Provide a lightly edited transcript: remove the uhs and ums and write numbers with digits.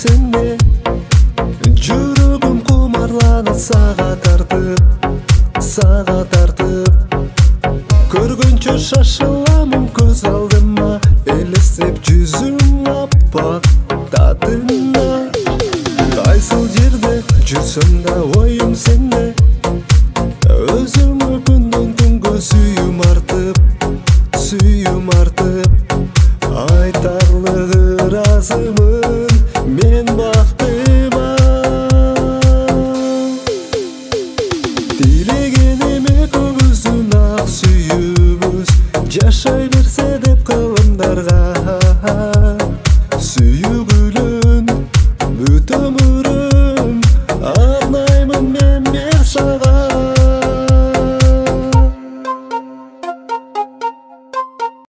сенде. Жүрөгүм кумарланат сага тартып. Көргөнчө шашыламын көз алдыма, элестеп жүзүң аппак татына. Кайсыл жерде жүрсөм да оюм сенде, өзүңө күндөн күнгө сүйүм артып. Айтарлыгы ыраазымын мен бактыма. Тилегеним экөөбүздүн ак сүйүүбүз жашай берсе деп кылымдарга. Сүйүгүлүн бүт өмүрүм арнаймын мен сага.